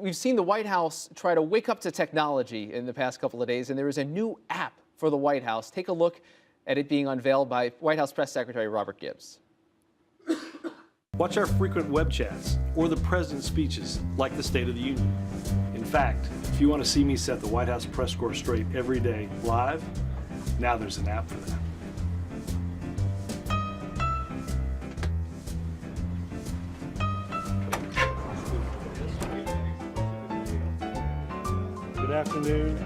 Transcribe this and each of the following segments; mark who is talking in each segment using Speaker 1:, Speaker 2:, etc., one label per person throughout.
Speaker 1: We've seen the White House try to wake up to technology in the past couple of days, and there is a new app for the White House. Take a look at it being unveiled by White House Press Secretary Robert Gibbs.
Speaker 2: Watch our frequent web chats or the president's speeches like the State of the Union. In fact, if you want to see me set the White House press corps straight every day live, now there's an app for that. Good afternoon.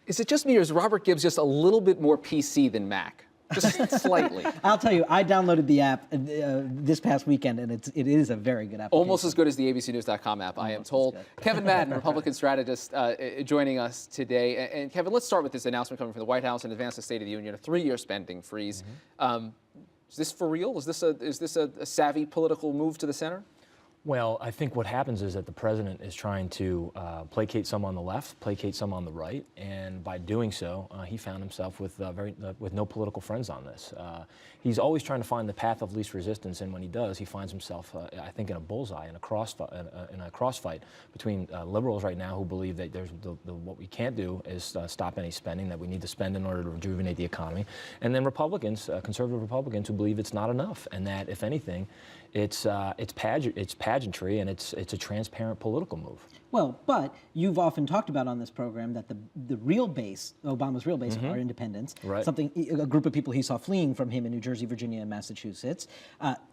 Speaker 1: Is it just me, or is Robert Gibbs just a little bit more PC than Mac? Just slightly.
Speaker 3: I'll tell you, I downloaded the app this past weekend, and it is a very good app.
Speaker 1: Almost as good as the ABCnews.com app, I am told. Kevin Madden, Republican strategist, joining us today. And Kevin, let's start with this announcement coming from the White House in advance of the State of the Union, a 3-year spending freeze. Is this for real? Is this a savvy political move to the center?
Speaker 4: Well, I think what happens is that the president is trying to placate some on the left, placate some on the right, and by doing so, he found himself with no political friends on this. He's always trying to find the path of least resistance, and when he does, he finds himself, I think, in a bullseye, in a crossfight between liberals right now who believe that what we can't do is stop any spending, that we need to spend in order to rejuvenate the economy, and then Republicans, conservative Republicans, who believe it's not enough, and that if anything, it's pageantry, and it's a transparent political move.
Speaker 3: Well, but you've often talked about on this program that the real base, Obama's real base, are independents. Right. A group of people he saw fleeing from him in New Jersey, Virginia, and Massachusetts.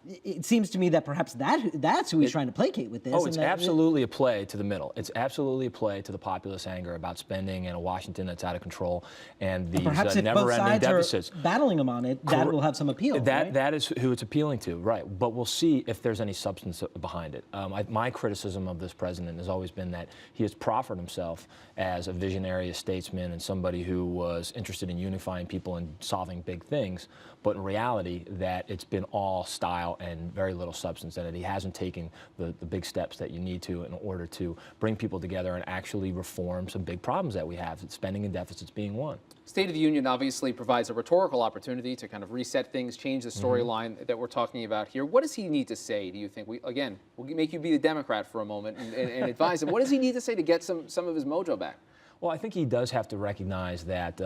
Speaker 3: It seems to me that perhaps that's who he's trying to placate with this.
Speaker 4: Oh, it's absolutely a play to the middle. It's absolutely a play to the populist anger about spending and a Washington that's out of control and these never-ending deficits.
Speaker 3: Are battling him on it, that will have some appeal.
Speaker 4: That is who it's appealing to, right? But we'll see if there's any substance behind it. My criticism of this president has always been that he has proffered himself as a visionary, a statesman, and somebody who was interested in unifying people and solving big things, but in reality that it's been all style and very little substance, and that he hasn't taken the big steps that you need to in order to bring people together and actually reform some big problems that we have, spending and deficits being one.
Speaker 1: State of the Union obviously provides a rhetorical opportunity to kind of reset things, change the storyline that we're talking about here. What does he need to say, do you think? We'll make you be the Democrat for a moment and advise him. What does he need to say to get some of his mojo back?
Speaker 4: Well, I think he does have to recognize that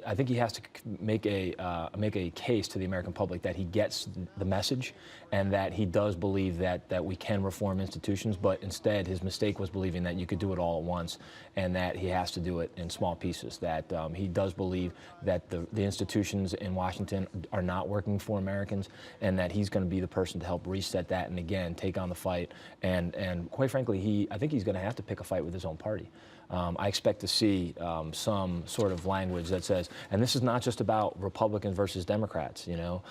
Speaker 4: I think he has to make a case to the American public that he gets the message, and that he does believe that we can reform institutions. But instead, his mistake was believing that you could do it all at once, and that he has to do it in small pieces. That he does believe that the institutions in Washington are not working for Americans, and that he's going to be the person to help reset that and again take on the fight. And quite frankly, I think he's going to have to pick a fight with his own party. I expect to see some sort of language that says, and this is not just about Republicans versus Democrats, you know,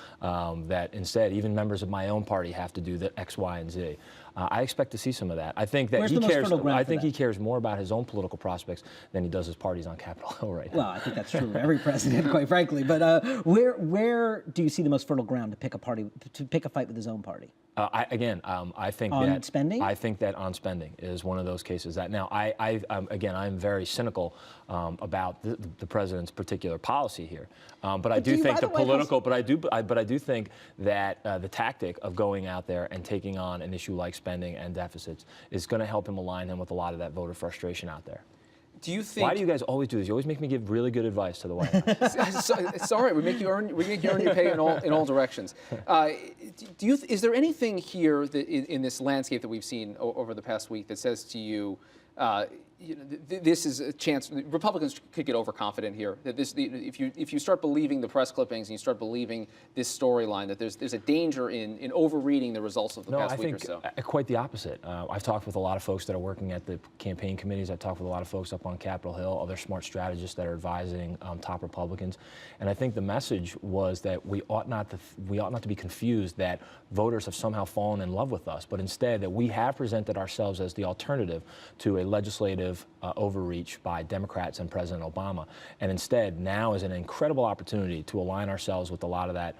Speaker 4: that instead even members of my own party have to do the X, Y, and Z. I expect to see some of that. I think that he cares more about his own political prospects than he does his party's on Capitol Hill right now.
Speaker 3: Well, I think that's true of every president, quite frankly. But where do you see the most fertile ground to pick a fight with his own party?
Speaker 4: I think
Speaker 3: on spending?
Speaker 4: I think that on spending is one of those cases that now I'm very cynical about the president's particular policy here, but I do think but I do think that the tactic of going out there and taking on an issue like spending and deficits is going to help him align him with a lot of that voter frustration out there.
Speaker 1: Do you think?
Speaker 4: Why do you guys always do this? You always make me give really good advice to the White House.
Speaker 1: It's all right. We make you earn your pay in all directions. Is there anything here that in this landscape that we've seen over the past week that says to you, this is a chance? Republicans could get overconfident here. That if you start believing the press clippings and you start believing this storyline, that there's a danger in overreading the results of the past week or so.
Speaker 4: I think quite the opposite. I've talked with a lot of folks that are working at the campaign committees. I've talked with a lot of folks up on Capitol Hill, other smart strategists that are advising top Republicans, and I think the message was that we ought not to be confused that voters have somehow fallen in love with us, but instead that we have presented ourselves as the alternative to a legislative overreach by Democrats and President Obama. And instead, now is an incredible opportunity to align ourselves with a lot of that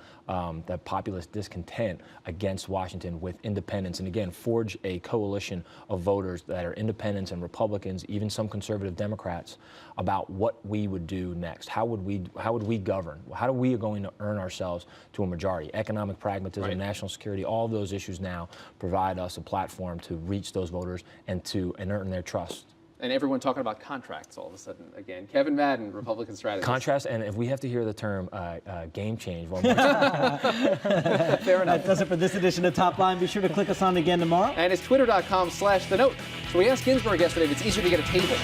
Speaker 4: populist discontent against Washington with independents, and again, forge a coalition of voters that are independents and Republicans, even some conservative Democrats, about what we would do next. How would we govern? How are we going to earn ourselves to a majority? Economic pragmatism, national security, all of those issues now provide us a platform to reach those voters and earn their trust.
Speaker 1: And everyone talking about contracts all of a sudden again. Kevin Madden, Republican strategist.
Speaker 4: Contrast, and if we have to hear the term game change one
Speaker 1: more time. Fair enough.
Speaker 3: That does it for this edition of Top Line. Be sure to click us on again tomorrow.
Speaker 1: And it's twitter.com/thenote. So we asked Ginsburg yesterday if it's easier to get a table.